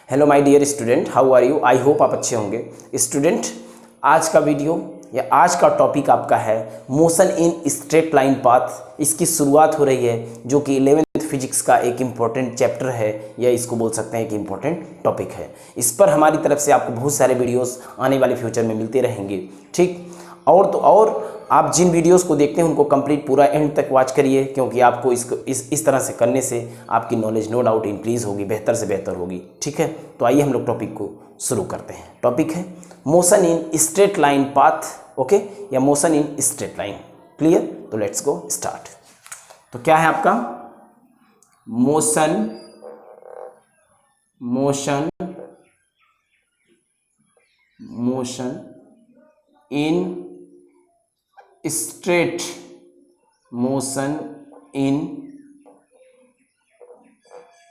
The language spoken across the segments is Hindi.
Hello my dear student, how are you? I hope आप अच्छे होंगे। स्टूडेंट, आज का वीडियो या आज का टॉपिक आपका है motion in straight line path. इसकी शुरुआत हो रही है जो कि 11th फिजिक्स का एक इम्पॉर्टेंट चैप्टर है, या इसको बोल सकते हैं कि इम्पॉर्टेंट टॉपिक है। इस पर हमारी तरफ से आपको बहुत सारे वीडियोस आने वाले फ्यूचर में मिलते रहेंगे, ठीक। और तो और आप जिन वीडियोस को देखते हैं उनको कंप्लीट पूरा एंड तक वॉच करिए, क्योंकि आपको इस तरह से करने से आपकी नॉलेज नो डाउट इंक्रीज होगी, बेहतर से बेहतर होगी, ठीक है। तो आइए हम लोग टॉपिक को शुरू करते हैं। टॉपिक है motion in straight line path, okay, या motion in straight line. Clear? तो लेट्स गो स्टार्ट। तो क्या है आपका मोशन इन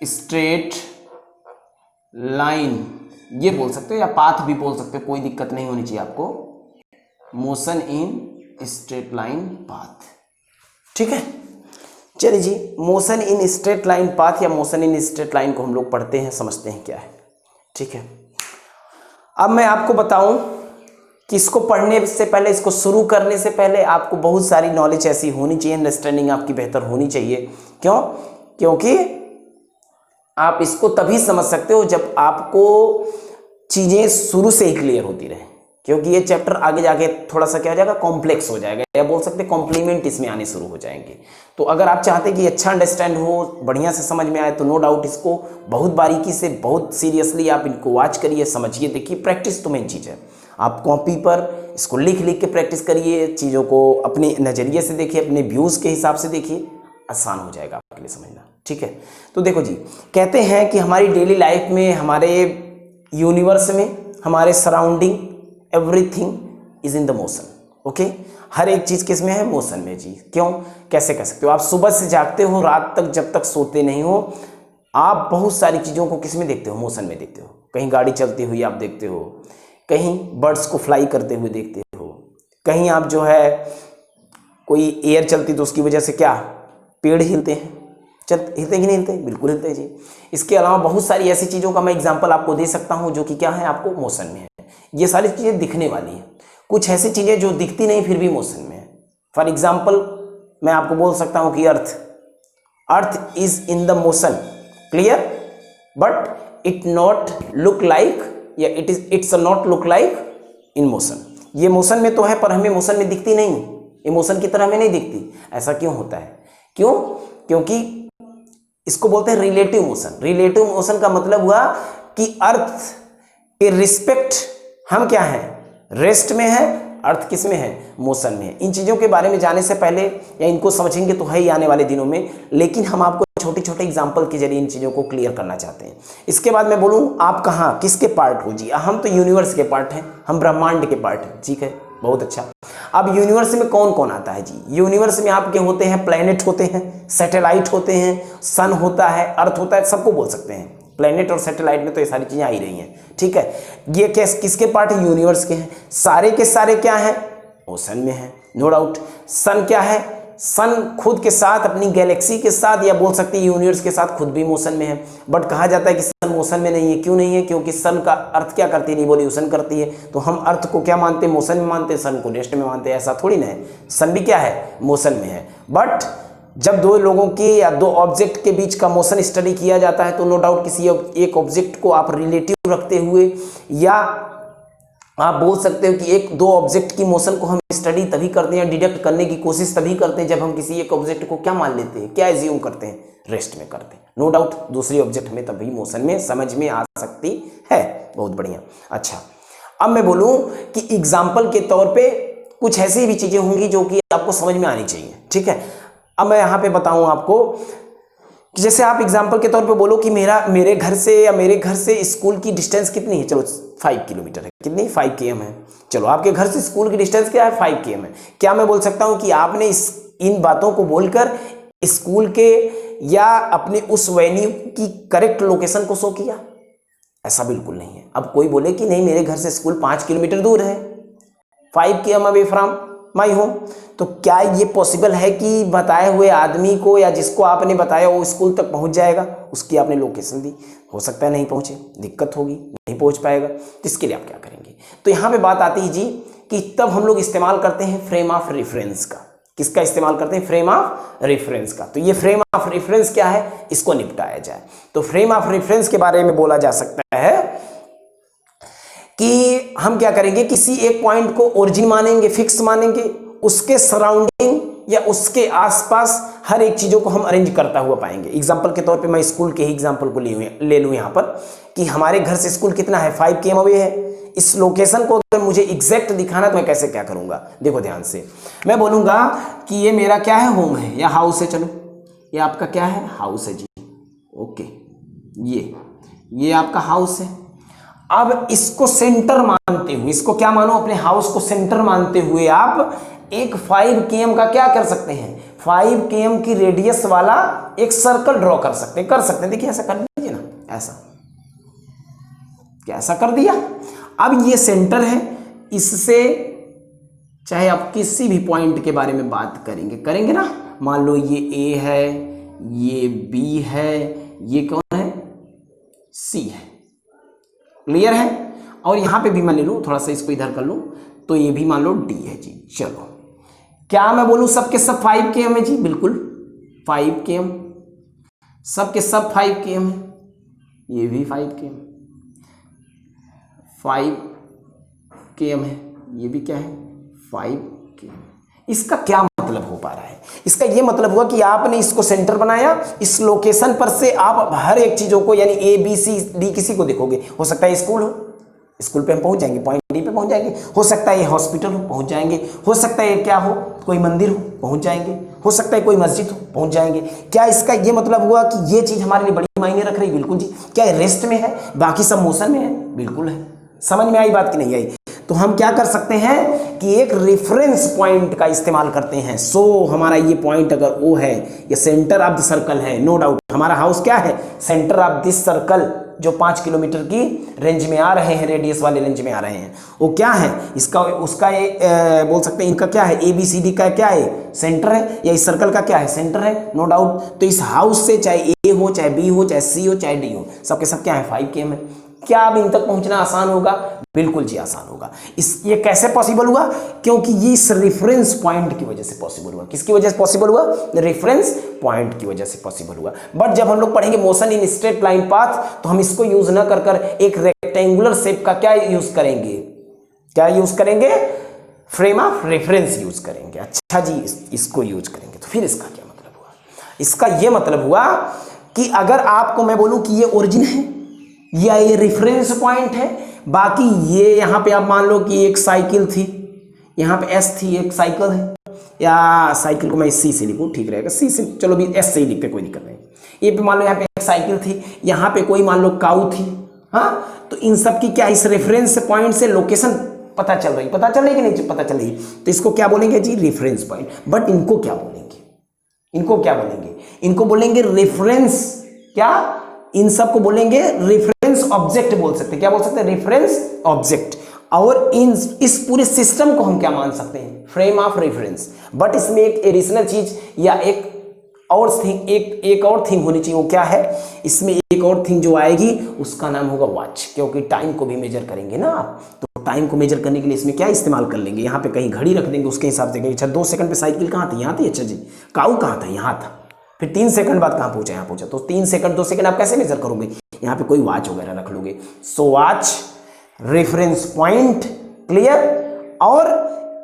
स्ट्रेट लाइन, ये बोल सकते हो या पाथ भी बोल सकते हो, कोई दिक्कत नहीं होनी चाहिए आपको। Motion in straight line path, ठीक है। चलिए जी, motion in straight line path या मोशन इन स्ट्रेट लाइन को हम लोग पढ़ते हैं, समझते हैं क्या है, ठीक है। अब मैं आपको बताऊं कि इसको पढ़ने से पहले, इसको शुरू करने से पहले आपको बहुत सारी नॉलेज ऐसी होनी चाहिए, अंडरस्टैंडिंग आपकी बेहतर होनी चाहिए। क्यों? क्योंकि आप इसको तभी समझ सकते हो जब आपको चीज़ें शुरू से ही क्लियर होती रहे, क्योंकि ये चैप्टर आगे जाके थोड़ा सा क्या हो जाएगा, कॉम्प्लेक्स हो जाएगा, या बोल सकते कॉम्प्लीमेंट इसमें आने शुरू हो जाएंगे। तो अगर आप चाहते कि अच्छा अंडरस्टैंड हो, बढ़िया से समझ में आए, तो नो डाउट इसको बहुत बारीकी से, बहुत सीरियसली आप इनको वॉच करिए, समझिए, देखिए। प्रैक्टिस तो मेन चीज़ है। आप कॉपी पर इसको लिख लिख के प्रैक्टिस करिए, चीज़ों को अपने नज़रिए से देखिए, अपने व्यूज़ के हिसाब से देखिए, आसान हो जाएगा आपके लिए समझना, ठीक है। तो देखो जी, कहते हैं कि हमारी डेली लाइफ में, हमारे यूनिवर्स में, हमारे surrounding, everything is in the motion, okay. हर एक चीज़ किस में है? मोशन में जी। क्यों? कैसे कह सकते हो? आप सुबह से जागते हो, रात तक जब तक सोते नहीं हो, आप बहुत सारी चीज़ों को किस में देखते हो? मोशन में देखते हो। कहीं गाड़ी चलती हुई आप देखते हो, कहीं बर्ड्स को फ्लाई करते हुए देखते हो, कहीं आप जो है कोई एयर चलती तो उसकी वजह से क्या पेड़ हिलते हैं, हिलते कि नहीं हिलते? बिल्कुल हिलते हैं जी। इसके अलावा बहुत सारी ऐसी चीज़ों का मैं एग्जांपल आपको दे सकता हूं जो कि क्या है, आपको मोशन में है। ये सारी चीज़ें दिखने वाली हैं, कुछ ऐसी चीज़ें जो दिखती नहीं फिर भी मोशन में है। फॉर एग्जाम्पल मैं आपको बोल सकता हूँ कि earth is in the motion, clear, but it not look like, या it's not look like in motion. ये मोशन में तो है पर हमें मोशन में दिखती नहीं, इमोशन की तरह हमें नहीं दिखती। ऐसा क्यों होता है? क्यों? क्योंकि इसको बोलते हैं रिलेटिव मोशन। रिलेटिव मोशन का मतलब हुआ कि अर्थ के रिस्पेक्ट हम क्या है, रेस्ट में है, अर्थ किस में है? मोशन में है। इन चीज़ों के बारे में जाने से पहले, या इनको समझेंगे तो है ही आने वाले दिनों में, लेकिन हम आपको छोटे छोटे एग्जाम्पल के जरिए इन चीज़ों को क्लियर करना चाहते हैं। इसके बाद मैं बोलूँ आप कहाँ किसके पार्ट हो जी? हम तो यूनिवर्स के पार्ट हैं, हम ब्रह्मांड के पार्ट हैं, ठीक है, बहुत अच्छा। अब यूनिवर्स में कौन कौन आता है जी? यूनिवर्स में आपके होते हैं प्लैनेट होते हैं, सैटेलाइट होते हैं, सन होता है, अर्थ होता है, सबको बोल सकते हैं। प्लैनेट और सैटेलाइट में तो ये सारी चीज़ें आ ही रही हैं, ठीक है। ये किसके पार्ट है? यूनिवर्स के हैं। सारे के सारे क्या हैं? ओशन में है, नो डाउट। सन क्या है? सन खुद के साथ, अपनी गैलेक्सी के साथ, या बोल सकते हैं यूनिवर्स के साथ खुद भी मोशन में है। बट कहा जाता है कि सन मोशन में नहीं है। क्यों नहीं है? क्योंकि सन का अर्थ क्या करती है? रिवॉल्यूशन करती है। तो हम अर्थ को क्या मानते हैं? मोशन में मानते हैं, सन को रेस्ट में मानते हैं। ऐसा थोड़ी ना है, सन भी क्या है? मोशन में है। बट जब दो लोगों के या दो ऑब्जेक्ट के बीच का मोशन स्टडी किया जाता है, तो नो डाउट किसी एक ऑब्जेक्ट को आप रिलेटिव रखते हुए, या आप बोल सकते हो कि एक दो ऑब्जेक्ट की मोशन को हम स्टडी तभी करते हैं, डिडक्ट करने की कोशिश तभी करते हैं जब हम किसी एक ऑब्जेक्ट को क्या मान लेते हैं, क्या एज्यूम करते हैं? रेस्ट में करते हैं। नो डाउट दूसरी ऑब्जेक्ट हमें तभी मोशन में समझ में आ सकती है। बहुत बढ़िया। अच्छा, अब मैं बोलूं कि एग्जाम्पल के तौर पे कुछ ऐसी भी चीजें होंगी जो कि आपको समझ में आनी चाहिए, ठीक है। अब मैं यहाँ पे बताऊं आपको कि जैसे आप एग्जाम्पल के तौर पे बोलो कि मेरे घर से स्कूल की डिस्टेंस कितनी है? चलो 5 किलोमीटर है। कितनी? 5 km है। चलो आपके घर से स्कूल की डिस्टेंस क्या है? 5 km है। क्या मैं बोल सकता हूँ कि आपने इन बातों को बोलकर स्कूल के या अपने उस वेन्यू की करेक्ट लोकेशन को शो किया? ऐसा बिल्कुल नहीं है। अब कोई बोले कि नहीं, मेरे घर से स्कूल 5 किलोमीटर दूर है, 5 km away from, my home. तो क्या ये पॉसिबल है कि बताए हुए आदमी को या जिसको आपने बताया वो स्कूल तक पहुंच जाएगा? उसकी आपने लोकेशन दी, हो सकता है नहीं पहुंचे, दिक्कत होगी, नहीं पहुंच पाएगा। तो इसके लिए आप क्या करेंगे? तो यहाँ पे बात आती है जी कि तब हम लोग इस्तेमाल करते हैं फ्रेम ऑफ रेफरेंस का। किसका इस्तेमाल करते हैं? फ्रेम ऑफ रेफरेंस का। तो ये फ्रेम ऑफ रेफरेंस क्या है, इसको निपटाया जाए। तो फ्रेम ऑफ रेफरेंस के बारे में बोला जा सकता है कि हम क्या करेंगे, किसी एक पॉइंट को ओरिजिन मानेंगे, फिक्स मानेंगे, उसके सराउंडिंग या उसके आसपास हर एक चीज़ों को हम अरेंज करता हुआ पाएंगे। एग्जाम्पल के तौर पे मैं स्कूल के ही एग्जाम्पल को ले लूँ यहाँ पर कि हमारे घर से स्कूल कितना है, 5 km अवे है। इस लोकेशन को अगर मुझे एग्जैक्ट दिखाना तो मैं कैसे क्या करूँगा? देखो ध्यान से, मैं बोलूँगा कि ये मेरा क्या है, होम है या हाउस है। चलो ये आपका क्या है, हाउस है जी, ओके। ये आपका हाउस है। अब इसको सेंटर मानते हुए, इसको क्या मानो, अपने हाउस को सेंटर मानते हुए आप एक 5 km का क्या कर सकते हैं, 5 km की रेडियस वाला एक सर्कल ड्रॉ कर सकते हैं। देखिए ऐसा कर दीजिए ना, ऐसा क्या ऐसा कर दिया। अब ये सेंटर है, इससे चाहे आप किसी भी पॉइंट के बारे में बात करेंगे ना, मान लो ये ए है, ये बी है, ये कौन है, सी है, क्लियर है। और यहां पे भी मैं ले लूं, थोड़ा सा इसको इधर कर लूं, तो ये भी मान लो डी है जी। चलो क्या मैं बोलूं, सबके सब 5 km है जी, बिल्कुल 5 km, सबके सब 5 km है, ये भी 5 km, 5 km है, ये भी क्या है, 5 km। इसका क्या मतलब हो पा रहा है? इसका ये मतलब हुआ कि आपने इसको सेंटर बनाया, इस लोकेशन पर से आप हर एक चीजों को, यानी ए बी सी डी किसी को देखोगे। हो सकता है स्कूल हो, स्कूल पे हम पहुंच जाएंगे, पॉइंट डी पे पहुंच जाएंगे। हो सकता है ये हॉस्पिटल हो, पहुंच जाएंगे। हो सकता है ये क्या हो, कोई मंदिर हो, पहुंच जाएंगे। हो सकता है कोई मस्जिद हो, पहुंच जाएंगे। क्या इसका ये मतलब हुआ कि ये चीज हमारे लिए बड़ी मायने रख रही? बिल्कुल जी। क्या रेस्ट में है, बाकी सब मोशन में है? बिल्कुल है। समझ में आई बात कि नहीं आई? तो हम क्या कर सकते हैं कि एक रेफरेंस पॉइंट का इस्तेमाल करते हैं। सो हमारा ये पॉइंट अगर वो है, ये सेंटर ऑफ द सर्कल है, नो डाउट हमारा हाउस क्या है, सेंटर ऑफ दिस सर्कल, जो 5 किलोमीटर की रेंज में आ रहे हैं, रेडियस वाले रेंज में आ रहे हैं, वो क्या है, इसका उसका ये बोल सकते हैं, इनका क्या है, ए बी सी डी का क्या है, सेंटर है, या इस सर्कल का क्या है, सेंटर है, नो डाउट। तो इस हाउस से चाहे ए हो, चाहे बी हो, चाहे सी हो, चाहे डी हो, सबके सब क्या है, 5 km है। क्या अब इन तक पहुंचना आसान होगा? बिल्कुल जी आसान होगा। ये कैसे पॉसिबल हुआ? क्योंकि ये इस रेफरेंस पॉइंट की वजह से पॉसिबल हुआ। किसकी वजह से पॉसिबल हुआ? रेफरेंस पॉइंट की वजह से पॉसिबल हुआ। बट जब हम लोग पढ़ेंगे motion in straight line path, तो हम इसको यूज ना कर एक रेक्टेंगुलर शेप का क्या यूज करेंगे, क्या यूज करेंगे, फ्रेम ऑफ रेफरेंस यूज करेंगे। अच्छा जी, इसको यूज करेंगे। तो फिर इसका क्या मतलब हुआ? इसका यह मतलब हुआ कि अगर आपको मैं बोलूं कि ये ओरिजिन है या ये रेफरेंस पॉइंट है, बाकी ये यहां पे आप मान लो कि एक साइकिल थी, यहां पे एस थी, एक साइकिल है, या साइकिल को मैं सी से लिखूं, ठीक रहेगा, सी से, चलो भी एस से ही लिखते, कोई दिक्कत नहीं। ये पे मान लो यहाँ पे एक साइकिल थी, यहाँ पे कोई मान लो काऊ थी, हाँ, तो इन सब की क्या इस रेफरेंस पॉइंट से लोकेशन पता चल रही कि नहीं पता चल रही? तो इसको क्या बोलेंगे जी, रेफरेंस पॉइंट। बट इनको क्या बोलेंगे, इनको बोलेंगे रेफरेंस, क्या, इन सब को बोलेंगे रेफरेंस ऑब्जेक्ट बोल सकते हैं। क्या बोल सकते हैं? Reference object. और इस पूरे सिस्टम को हम क्या मान सकते हैं? Frame of reference. बट इसमें एक एडिशनल चीज या एक और थिंग होनी चाहिए। वो क्या है? इसमें एक और थिंग जो आएगी उसका नाम होगा वॉच, क्योंकि टाइम को भी मेजर करेंगे ना आप, तो टाइम को मेजर करने के लिए इसमें क्या इस्तेमाल कर लेंगे, यहाँ पे कहीं घड़ी रख देंगे, उसके हिसाब से। अच्छा 2 सेकंड पे साइकिल कहाँ थी? यहाँ थी। अच्छा जी, काऊ कहाँ था? यहाँ था। फिर 3 सेकंड बाद कहाँ पहुंचा? यहाँ पहुंचा। तो 3 सेकंड 2 सेकंड आप कैसे मेजर करोगे? यहाँ पे कोई वॉच वगैरह रख लोगे। So watch, reference point, clear. और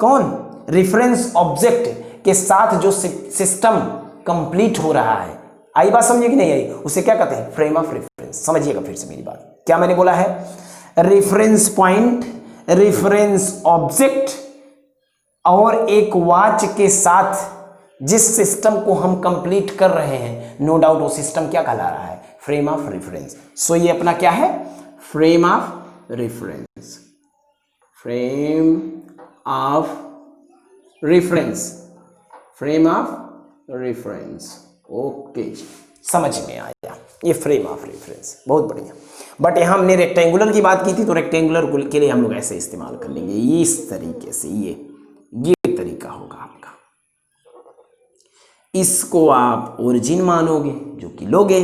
कौन? रेफरेंस ऑब्जेक्ट के साथ जो सिस्टम कंप्लीट हो रहा है। आई बात समझिए कि नहीं आई? उसे क्या कहते हैं? Frame of reference. समझिएगा फिर से मेरी बात, क्या मैंने बोला है? रेफरेंस पॉइंट, रेफरेंस ऑब्जेक्ट और एक वॉच के साथ जिस सिस्टम को हम कंप्लीट कर रहे हैं, नो डाउट वो सिस्टम क्या कहला रहा है? Frame of reference. सो ये अपना क्या है? Frame of reference, frame of reference, frame of reference. Okay, समझ में आया? ये फ्रेम ऑफ रेफरेंस, बहुत बढ़िया। बट यहां हमने रेक्टेंगुलर की बात की थी, तो रेक्टेंगुलर के लिए हम लोग ऐसे इस्तेमाल कर लेंगे, इस तरीके से, ये तरीका होगा आपका। इसको आप ओरिजिन मानोगे जो कि लोगे,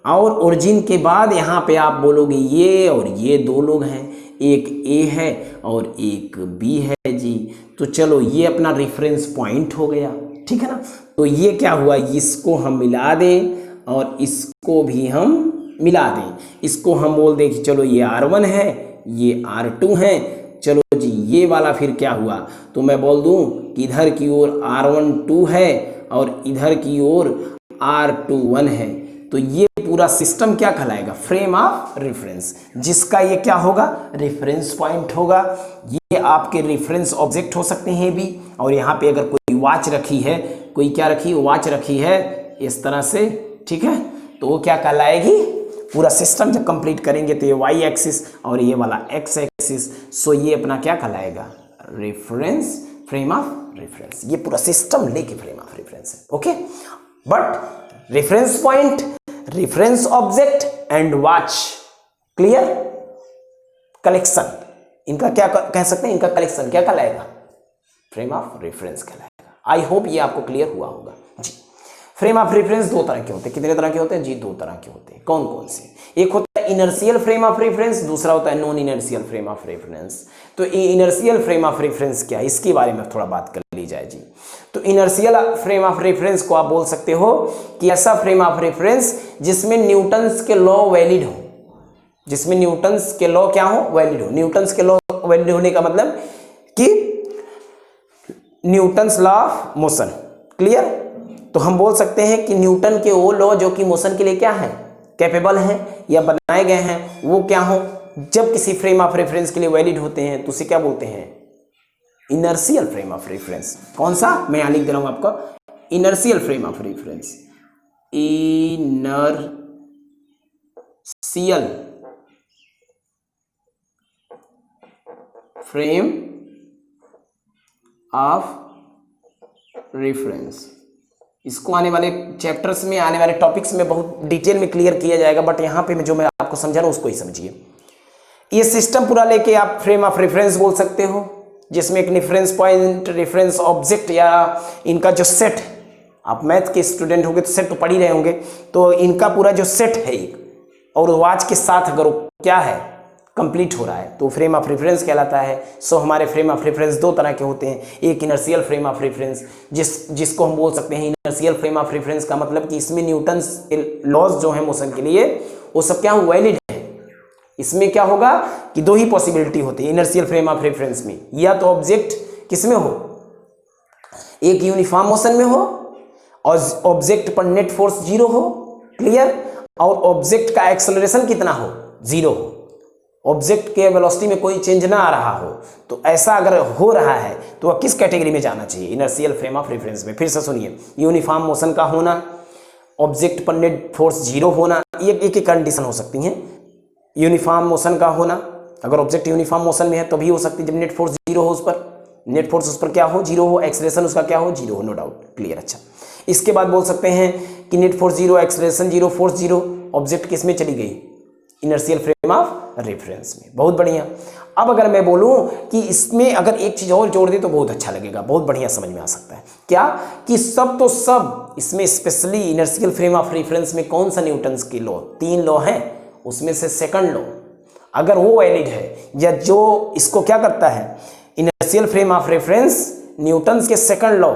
और ओरिजिन के बाद यहाँ पे आप बोलोगे ये और ये दो लोग हैं, एक ए है और एक बी है जी। तो चलो ये अपना रेफरेंस पॉइंट हो गया, ठीक है ना। तो ये क्या हुआ, इसको हम मिला दें और इसको भी हम मिला दें। इसको हम बोल दें कि चलो ये R1 है, ये R2 है। चलो जी ये वाला फिर क्या हुआ, तो मैं बोल दूं कि इधर की ओर R1 2 है और इधर की ओर R2 1 है। तो ये पूरा सिस्टम क्या कहलाएगा, फ्रेम ऑफ रेफरेंस, जिसका ये क्या होगा, रेफरेंस पॉइंट होगा। ये आपके रेफरेंस ऑब्जेक्ट हो सकते हैं भी। और यहाँ पे अगर कोई वॉच रखी है, कोई क्या रखी, वॉच रखी है इस तरह से, ठीक है, तो वो क्या कहलाएगी, पूरा सिस्टम जब कंप्लीट करेंगे तो ये वाई एक्सिस और ये वाला एक्स एक्सिस, सो ये अपना क्या कहलाएगा, रेफरेंस, फ्रेम ऑफ रेफरेंस। ये पूरा सिस्टम लेके फ्रेम ऑफ रेफरेंस है, okay. But reference point, reference object and watch, clear, collection, इनका क्या कह सकते हैं, इनका कलेक्शन क्या कहलाएगा, फ्रेम ऑफ रेफरेंस कहलाएगा। आई होप ये आपको क्लियर हुआ होगा जी। फ्रेम ऑफ रेफरेंस दो तरह के होते हैं, कितने तरह के होते हैं जी, दो तरह के होते हैं। कौन कौन से, एक होता है इनर्शियल फ्रेम ऑफ रेफरेंस, दूसरा होता है non inertial frame of reference. तो इनर्शियल फ्रेम ऑफ रेफरेंस क्या है, इसके बारे में थोड़ा बात कर ली जाए जी। तो इनर्शियल फ्रेम ऑफ रेफरेंस को आप बोल सकते हो कि ऐसा फ्रेम ऑफ रेफरेंस जिसमें न्यूटन्स के लॉ वैलिड हो, जिसमें न्यूटन्स के लॉ क्या हो, वैलिड हो। न्यूटन्स के लॉ वैलिड होने का मतलब कि Newton's law of motion, clear. तो हम बोल सकते हैं कि न्यूटन के वो लॉ जो कि मोशन के लिए क्या है, कैपेबल हैं या बनाए गए हैं, वो क्या हो, जब किसी फ्रेम ऑफ रेफरेंस के लिए वैलिड होते हैं तो उसे क्या बोलते हैं, इनर्शियल फ्रेम ऑफ रेफरेंस। कौन सा, मैं यहां लिख दे रहा हूं आपका, inertial frame of reference, inertial frame of reference. इसको आने वाले चैप्टर्स में, आने वाले टॉपिक्स में बहुत डिटेल में क्लियर किया जाएगा, बट यहाँ पे जो मैं आपको समझा रहा हूँ उसको ही समझिए। ये सिस्टम पूरा लेके आप फ्रेम ऑफ रेफरेंस बोल सकते हो, जिसमें एक रेफरेंस पॉइंट, रेफरेंस ऑब्जेक्ट या इनका जो सेट, आप मैथ के स्टूडेंट होंगे तो सेट तो पढ़ ही रहे होंगे, तो इनका पूरा जो सेट है एक, और वॉच के साथ अगर क्या है, कंप्लीट हो रहा है, तो फ्रेम ऑफ रेफरेंस कहलाता है। सो हमारे फ्रेम ऑफ रेफरेंस दो तरह के होते हैं, एक इनर्शियल फ्रेम ऑफ रेफरेंस, जिसको हम बोल सकते हैं इनर्शियल फ्रेम ऑफ रेफरेंस का मतलब कि इसमें न्यूटन्स लॉज जो है मोशन के लिए, वो सब क्या वैलिड है। इसमें क्या होगा कि दो ही पॉसिबिलिटी होती है इनर्शियल फ्रेम ऑफ रेफरेंस में, या तो ऑब्जेक्ट किसमें हो, एक यूनिफॉर्म मोशन में हो और ऑब्जेक्ट पर नेट फोर्स 0 हो, क्लियर, और ऑब्जेक्ट का एक्सेलरेशन कितना हो, 0 हो, ऑब्जेक्ट के वेलोसिटी में कोई चेंज ना आ रहा हो। तो ऐसा अगर हो रहा है तो वह किस कैटेगरी में जाना चाहिए, इनर्शियल फ्रेम ऑफ रेफरेंस में। फिर से सुनिए, यूनिफॉर्म मोशन का होना, ऑब्जेक्ट पर नेट फोर्स 0 होना, ये एक कंडीशन हो सकती है। यूनिफॉर्म मोशन का होना, अगर ऑब्जेक्ट यूनिफॉर्म मोशन में है तो भी हो सकती है जब नेट फोर्स 0 हो, उस पर नेट फोर्स उस पर क्या हो, 0 हो, एक्सेलरेशन उसका क्या हो, 0 हो, नो डाउट, क्लियर। अच्छा, इसके बाद बोल सकते हैं कि net force 0, acceleration 0, force 0, object किस में चली गई, इनर्शियल फ्रेम ऑफ रेफरेंस में। बहुत बढ़िया। अब अगर मैं बोलूं कि इसमें अगर एक चीज और जोड़ दे तो बहुत अच्छा लगेगा, बहुत बढ़िया समझ में आ सकता है। क्या कि सब तो सब इसमें specially inertial frame of reference में कौन सा न्यूटन्स की लॉ, 3 लॉ हैं, उसमें से सेकंड लॉ अगर वो वैलिड है, या जो इसको क्या करता है, inertial frame of reference Newton's के सेकंड लॉ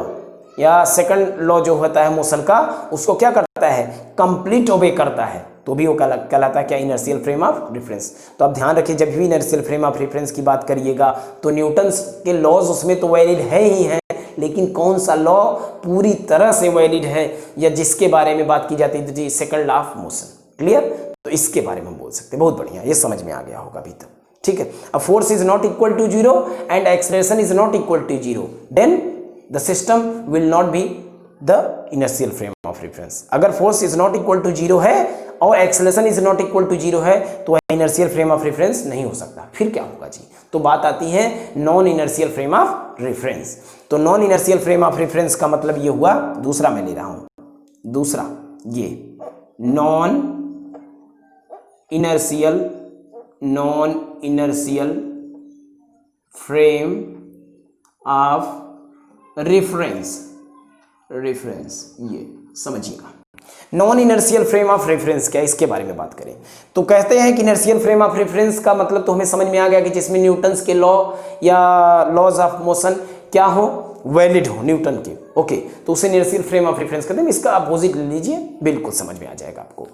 या सेकंड लॉ जो होता है मोशन का, उसको क्या करता है, कंप्लीट ओबे करता है, तो भी वो कहलाता है क्या, इनर्शियल फ्रेम ऑफ रेफरेंस। तो आप ध्यान रखिए, जब भी इनर्शियल फ्रेम ऑफ रेफरेंस की बात करिएगा तो न्यूटन्स के लॉज उसमें तो वैलिड है ही है, लेकिन कौन सा लॉ पूरी तरह से वैलिड है या जिसके बारे में बात की जाती है, तो जी second law of motion, clear. तो इसके बारे में हम बोल सकते हैं। बहुत बढ़िया, ये समझ में आ गया होगा अभी तक, ठीक है। अब force is not equal to 0 and acceleration is not equal to 0, then the system will not be the inertial frame of reference. अगर force is not equal to 0 है और acceleration is not equal to 0 है तो वह इनर्शियल फ्रेम ऑफ रेफरेंस नहीं हो सकता। फिर क्या होगा जी, तो बात आती है non inertial frame of reference. तो non inertial frame of reference का मतलब ये हुआ, दूसरा मैं ले रहा हूं, दूसरा ये non inertial frame of reference, ये समझिएगा। Non inertial frame of reference क्या है, इसके बारे में बात करें तो कहते हैं कि इनर्शियल फ्रेम ऑफ रेफरेंस का मतलब तो हमें समझ में आ गया कि जिसमें न्यूटन्स के लॉ या लॉज ऑफ मोशन क्या हो, वैलिड हो न्यूटन के, ओके, तो उसे इनर्शियल फ्रेम ऑफ रेफरेंस कहते हैं। इसका अपोजिट ले लीजिए, बिल्कुल समझ में आ जाएगा आपको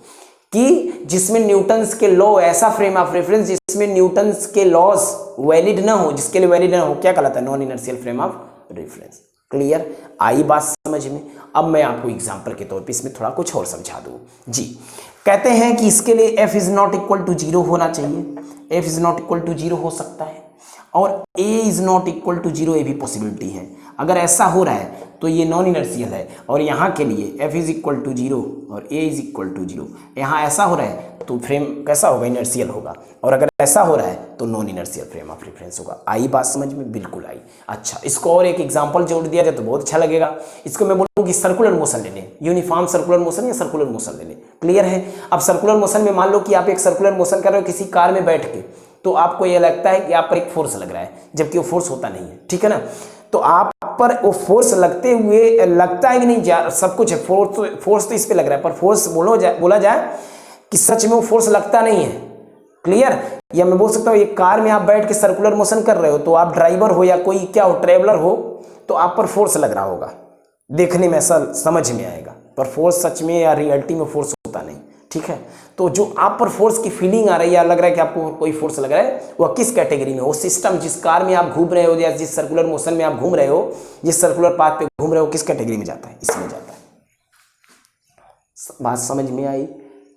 कि जिसमें न्यूटन्स के लॉ, ऐसा फ्रेम ऑफ रेफरेंस जिसमें न्यूटन्स के लॉज वैलिड ना हो, जिसके लिए वैलिड ना हो, क्या कहलाता है, non inertial frame of reference. Clear, आई बात समझ में। अब मैं आपको एग्जांपल के तौर पे इसमें थोड़ा कुछ और समझा दूं जी। कहते हैं कि इसके लिए f is not equal to 0 होना चाहिए, f is not equal to 0 हो सकता है, और a is not equal to 0, ये भी पॉसिबिलिटी है। अगर ऐसा हो रहा है तो ये नॉन इनर्शियल है, और यहाँ के लिए f इज इक्वल टू 0 और a इज इक्वल टू 0, यहाँ ऐसा हो रहा है तो फ्रेम कैसा होगा, इनर्शियल होगा, और अगर ऐसा हो रहा है तो non inertial frame of reference होगा। आई बात समझ में, बिल्कुल आई। अच्छा, इसको और एक एग्जांपल जोड़ दिया जाए तो बहुत अच्छा लगेगा। इसको मैं बोलूँ कि सर्कुलर मोशन ले लें, यूनिफॉर्म सर्कुलर मोशन या सर्कुलर मोशन ले लें। क्लियर है। अब सर्कुलर मोशन में मान लो कि आप एक सर्कुलर मोशन कर रहे हो किसी कार में बैठ के, तो आपको यह लगता है कि आप पर एक फोर्स लग रहा है, जबकि वो फोर्स होता नहीं है, ठीक है ना। तो आप पर वो फोर्स लगते हुए लगता है कि नहीं, सब कुछ है, फोर्स तो इस पे लग रहा है, पर फोर्स बोला जाए कि सच में वो फोर्स लगता नहीं है। क्लियर। या मैं बोल सकता हूँ एक कार में आप बैठ के सर्कुलर मोशन कर रहे हो, तो आप ड्राइवर हो या कोई क्या हो, ट्रेवलर हो, तो आप पर फोर्स लग रहा होगा, देखने में ऐसा समझ में आएगा, पर फोर्स सच में या रियलिटी में फोर्स होता नहीं, ठीक है। तो जो आप पर फोर्स की फीलिंग आ रही है या लग रहा है कि आपको कोई फोर्स लग रहा है, वह किस कैटेगरी में, वो सिस्टम जिस कार में आप घूम रहे हो या जिस सर्कुलर मोशन में आप घूम रहे हो, जिस सर्कुलर पाथ पे घूम रहे हो, किस कैटेगरी में जाता है, इसमें जाता है। बात समझ में आई,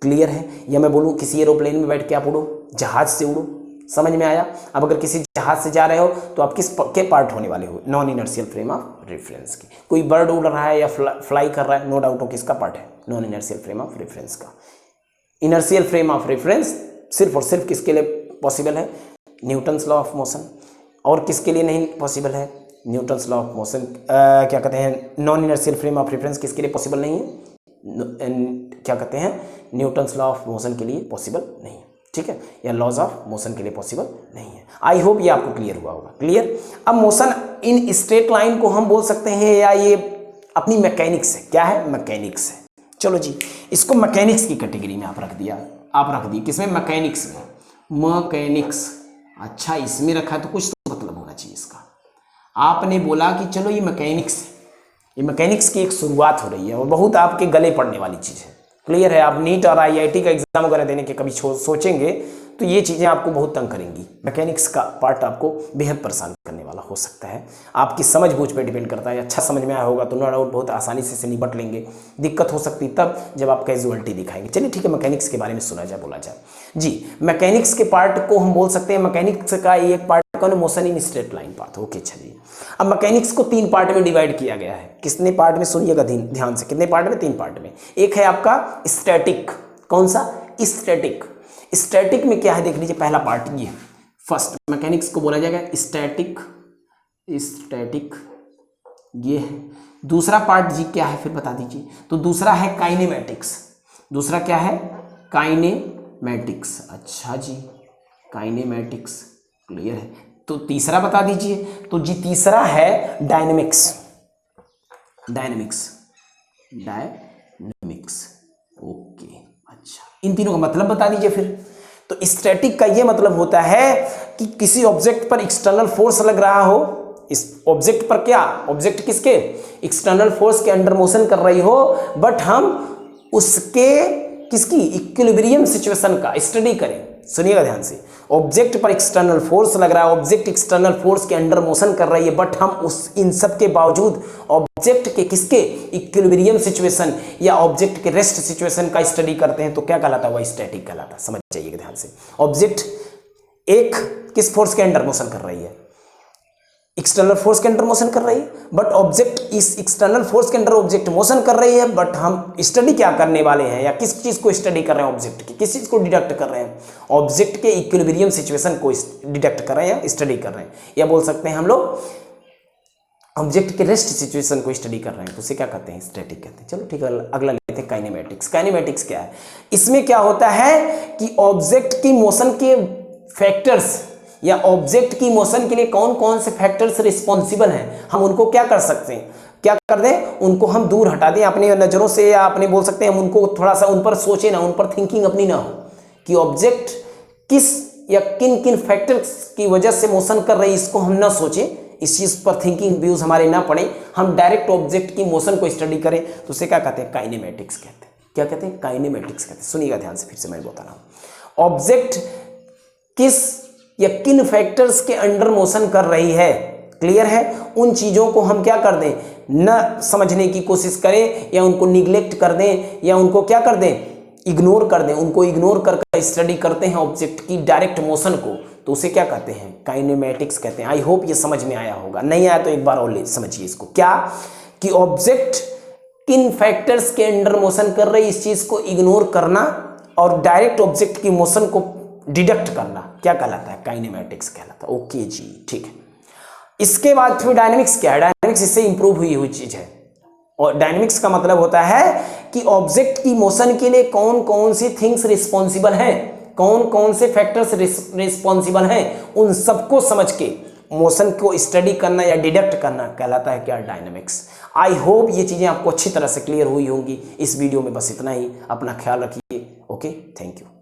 क्लियर है। या मैं बोलूँ किसी एरोप्लेन में बैठ के आप उड़ो, जहाज से उड़ो, समझ में आया। अब अगर किसी जहाज से जा रहे हो तो आप किस के पार्ट होने वाले हो, non inertial frame of reference की। कोई बर्ड उड़ रहा है या फ्लाई कर रहा है, नो डाउट हो किसका पार्ट है, non inertial frame of reference का। इनर्शियल फ्रेम ऑफ रेफरेंस सिर्फ और सिर्फ किसके लिए पॉसिबल है, न्यूटन्स लॉ ऑफ मोशन, और किसके लिए नहीं पॉसिबल है, न्यूटन्स लॉ ऑफ मोशन, क्या कहते हैं, non inertial frame of reference किसके लिए पॉसिबल नहीं है, क्या कहते हैं, न्यूटन्स लॉ ऑफ मोशन के लिए पॉसिबल नहीं है, ठीक है, या लॉज ऑफ मोशन के लिए पॉसिबल नहीं है। आई होप ये आपको क्लियर हुआ होगा। क्लियर। अब मोशन इन स्ट्रेट लाइन को हम बोल सकते हैं, या ये अपनी मैकेनिक्स है, क्या है, मैकेनिक्स है। चलो जी, इसको मैकेनिक्स की कैटेगरी में आप रख दिया, आप रख दी किसमें, मैकेनिक्स में, मैकेनिक्स। अच्छा, इसमें रखा है तो कुछ तो मतलब होना चाहिए इसका। आपने बोला कि चलो ये मैकेनिक्स है, ये मैकेनिक्स की एक शुरुआत हो रही है और बहुत आपके गले पड़ने वाली चीज़ है। क्लियर है। आप नीट और आईआईटी का एग्जाम वगैरह देने के कभी सोचेंगे तो ये चीज़ें आपको बहुत तंग करेंगी। मैकेनिक्स का पार्ट आपको बेहद परेशान करने वाला हो सकता है, आपकी समझ बूझ पे डिपेंड करता है। अच्छा समझ में आया होगा तो नो डाउट बहुत आसानी से निपट लेंगे। दिक्कत हो सकती तब जब आप कैजुअलिटी दिखाएंगे। चलिए ठीक है, मैकेनिक्स के बारे में सुना जाए, बोला जाए जी। मैकेनिक्स के पार्ट को हम बोल सकते हैं, मैकेनिक्स का एक पार्ट कौन है, motion in straight line path. Okay, अच्छा जी। अब मैकेनिक्स को 3 पार्ट में डिवाइड किया गया है। कितने पार्ट में, सुनिएगा ध्यान से, कितने पार्ट में, 3 पार्ट में। एक है आपका स्टैटिक, कौन सा, स्टैटिक। स्टैटिक में क्या है देख लीजिए, पहला पार्ट ये फर्स्ट मैकेनिक्स को बोला जाएगा स्टैटिक, स्टैटिक ये है। दूसरा पार्ट जी क्या है फिर बता दीजिए, तो दूसरा है काइनेमैटिक्स। दूसरा क्या है, काइनेमैटिक्स। अच्छा जी, काइनेमैटिक्स क्लियर है। तो तीसरा बता दीजिए, तो जी तीसरा है डायनेमिक्स, डायनेमिक्स, डायनेमिक्स। ओके, अच्छा, इन तीनों का मतलब बता दीजिए फिर। तो स्टैटिक का ये मतलब होता है कि किसी ऑब्जेक्ट पर एक्सटर्नल फोर्स लग रहा हो, इस ऑब्जेक्ट पर क्या, ऑब्जेक्ट किसके, एक्सटर्नल फोर्स के अंडर मोशन कर रही हो, बट हम उसके किसकी, इक्विलिब्रियम सिचुएशन का स्टडी करें। सुनिएगा ध्यान से, ऑब्जेक्ट पर एक्सटर्नल फोर्स लग रहा है, ऑब्जेक्ट एक्सटर्नल फोर्स के अंडर मोशन कर रही है, बट हम उस इन सब के बावजूद ऑब्जेक्ट के किसके, इक्विलिब्रियम सिचुएशन या ऑब्जेक्ट के रेस्ट सिचुएशन का स्टडी करते हैं, तो क्या कहलाता है, वह स्टैटिक कहलाता। समझ जाइएगा ध्यान से। ऑब्जेक्ट एक किस फोर्स के अंडर मोशन कर रही है, एक्सटर्नल फोर्स के अंडर मोशन कर रही है, बट ऑब्जेक्ट इस एक्सटर्नल फोर्स के अंडर ऑब्जेक्ट मोशन कर रही है, बट हम स्टडी क्या करने वाले हैं, या किस चीज को स्टडी कर रहे हैं, ऑब्जेक्ट की किस चीज को डिडक्ट कर रहे हैं, ऑब्जेक्ट के इक्विलिब्रियम सिचुएशन को डिडक्ट कर रहे हैं, स्टडी कर रहे हैं, या बोल सकते हैं हम लोग ऑब्जेक्ट के रेस्ट सिचुएशन को स्टडी कर रहे हैं, तो उसे क्या कहते हैं, स्टैटिक कहते हैं। चलो ठीक है, अगला लेते हैं काइनेमैटिक्स। काइनेमैटिक्स क्या है, इसमें क्या होता है कि ऑब्जेक्ट की मोशन के फैक्टर्स या ऑब्जेक्ट की मोशन के लिए कौन कौन से फैक्टर्स रिस्पॉन्सिबल हैं, हम उनको क्या कर सकते हैं, क्या कर दें, उनको हम दूर हटा दें अपनी नज़रों से, या अपने बोल सकते हैं हम उनको थोड़ा सा उन पर सोचें ना, उन पर थिंकिंग अपनी ना हो कि ऑब्जेक्ट किस या किन किन फैक्टर्स की वजह से मोशन कर रही है, इसको हम ना सोचें, इस चीज़ पर थिंकिंग व्यूज हमारे ना पड़े, हम डायरेक्ट ऑब्जेक्ट की मोशन को स्टडी करें, तो उसे क्या कहते हैं, काइनेमेटिक्स कहते हैं। क्या कहते हैं, काइनेमेटिक्स कहते हैं। सुनिएगा ध्यान से, फिर से मैं बता रहा हूँ। ऑब्जेक्ट किस या किन फैक्टर्स के अंडर मोशन कर रही है, क्लियर है, उन चीज़ों को हम क्या कर दें, न समझने की कोशिश करें, या उनको निगलेक्ट कर दें, या उनको क्या कर दें, इग्नोर कर दें, उनको इग्नोर करके स्टडी करते हैं ऑब्जेक्ट की डायरेक्ट मोशन को, तो उसे क्या कहते हैं, काइनेमेटिक्स कहते हैं। आई होप ये समझ में आया होगा, नहीं आया तो एक बार और समझिए इसको। क्या कि ऑब्जेक्ट किन फैक्टर्स के अंडर मोशन कर रही, इस चीज़ को इग्नोर करना और डायरेक्ट ऑब्जेक्ट की मोशन को डिडक्ट करना क्या कहलाता है, काइनेमेटिक्स कहलाता है। ओके जी, ठीक है। इसके बाद फिर डायनेमिक्स क्या है, डायनेमिक्स इससे इंप्रूव हुई चीज़ है, और डायनेमिक्स का मतलब होता है कि ऑब्जेक्ट की मोशन के लिए कौन कौन सी थिंग्स रिस्पॉन्सिबल हैं, कौन कौन से फैक्टर्स रिस्पॉन्सिबल हैं, उन सबको समझ के मोशन को स्टडी करना या डिडक्ट करना कहलाता है क्या, डायनेमिक्स। आई होप ये चीज़ें आपको अच्छी तरह से क्लियर हुई होंगी। इस वीडियो में बस इतना ही, अपना ख्याल रखिए। Okay, thank you.